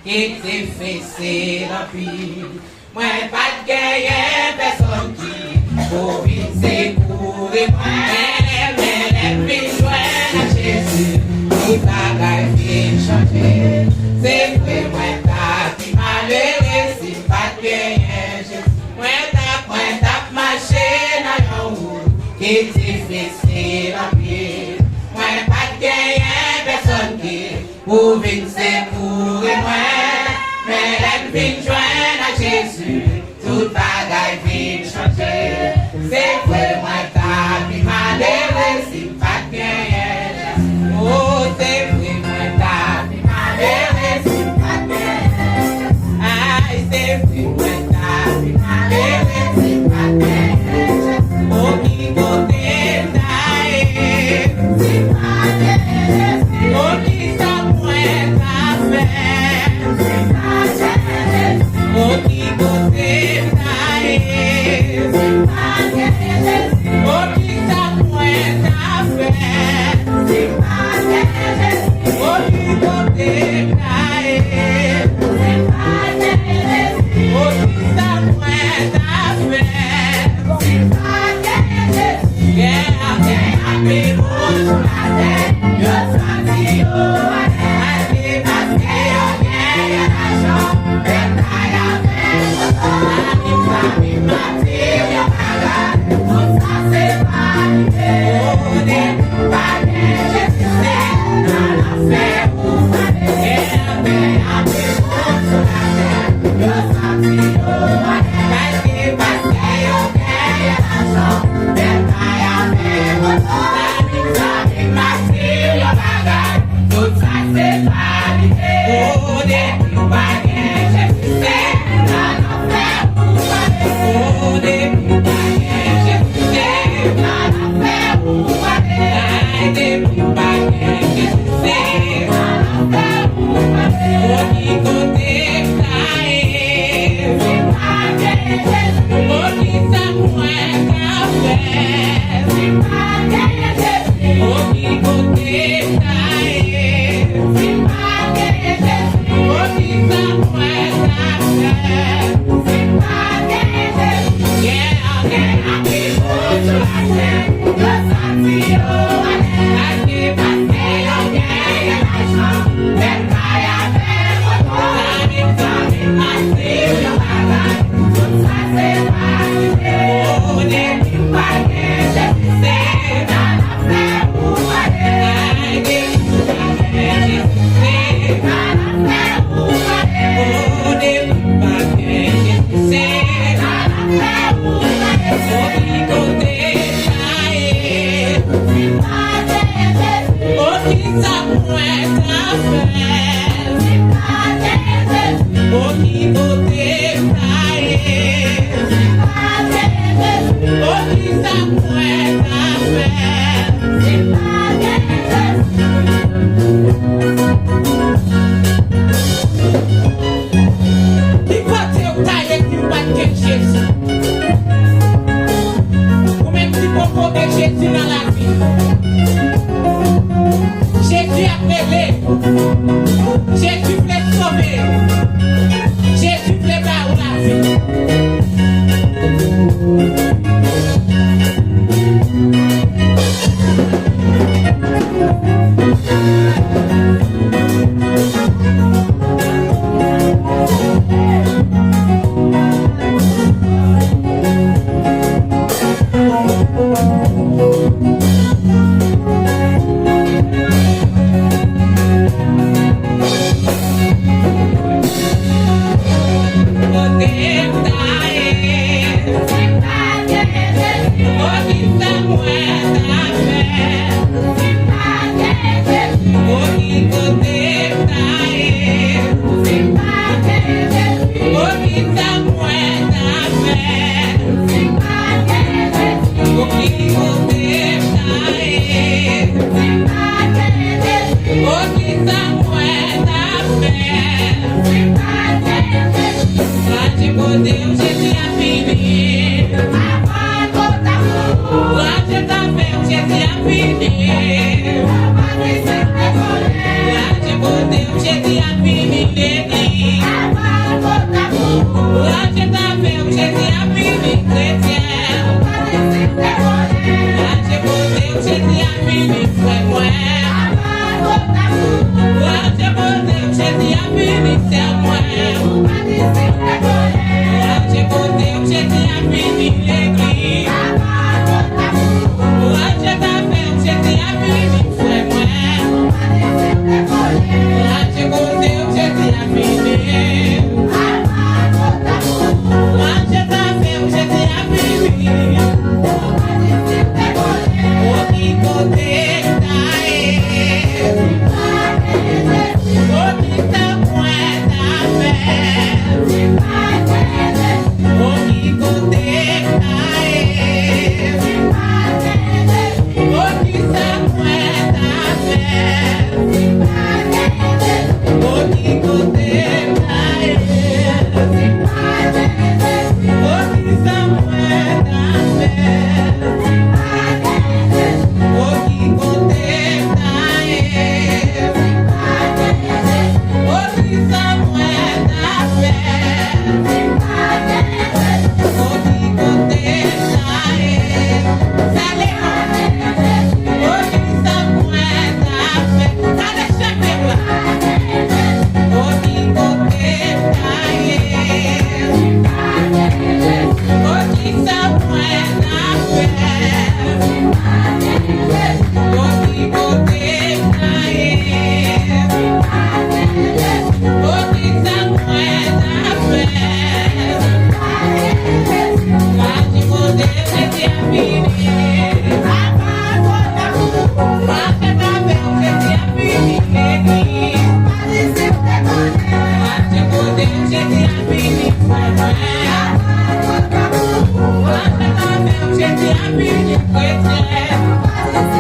qui t'est fait c'est la vie. Moi pas de guerre, personne qui pour vite secourir moi. Mais les joindre à Jésus, tout bagaille vient changer. C'est vrai moi t'as qui malheureux si pas de guerre Jésus. Moi t'as marché dans la route qui t'est fait c'est la vie. Moi pas de guerre, personne qui pour vite secourir moi. Mais les joindre à Jésus, tout bagaille vient changer. C'est vrai moi t'as qui malheureux si pas de guerre. Oh c'est vrai moi t'as qui malheureux si pas de guerre. Aïe c'est vrai moi t'as qui malheureux si pas de guerre. Oh qui côté d'aïe si pas de guerre. Oh qui s'en pointe à faire si pas de guerre. Oh qui côté d'aïe si pas de guerre. Oh qui s'en pointe à faire si pas de guerre. Oh qui côté d'aïe si pas de guerre. Oh qui s'en pointe à faire si pas de guerre. Yeah, mais bon sur la tête, je sentis au allez, parce que y a l'argent, mais t'as la famille, y a pas tout ça c'est pas on est pas je sais, dans l'affaire où mais bon sur la tête, je sentis au allez, parce que y a l'argent, mais t'as la tout ça c'est pas l'idée. On est pas je sais, dans l'affaire où on est pas je sais, dans l'affaire où on est pas je sais, dans l'affaire où on y côté taille, c'est pas on y s'appointe à faire, c'est pas on y côté taille, c'est pas on y s'appointe à faire, c'est pas yeah, mais bon sur la tête, je sentis au allez, parce que y a l'argent, mais pas y a tout ça c'est pas l'idée. On est pas je sais, dans l'affaire où on est je sais, dans l'affaire où on est pas je sais, dans l'affaire où on est côté taille, c'est pas oh qui s'appointe à faire, c'est pas oh qui côté taille, c'est pas oh qui s'appointe à faire, c'est pas qui côté taille qui va que Jésus. Ou même si vous pouvez Jésus dans la vie. Jésus a appelé. Jésus voulait sauver. Jésus voulait faire la vie. J'ai dit à fini, fini fwe mwen. Wache kote ou cheti a fini se mwen. Wache kote ou cheti a fini l'egli. Wache kafe ou cheti a fini fwe mwen. Wache kote ou cheti a fini. Wache kafe ou cheti a fini. Oki kote ta e. Oki ta mwen ta fe. Oki kote ta e. Oki sa mwen ta fe. Oki kote ta e. Oki sa mwen ta fe. Oki kote ta e. Oki sa mwen ta fe. Oki kote ta e. Sale Oki sa mwen ta fe. Sale chake la. Oki kote ta e. Oki sa mwen ta fe. Oki kote ta e. Oki sa mwen ta fe. Wache kote cheti a fini. Wache kafe ou cheti a fini l'egli. Wache kote ou cheti a fini fwe mwen. Wache kafe ou cheti a fini fwe mwen.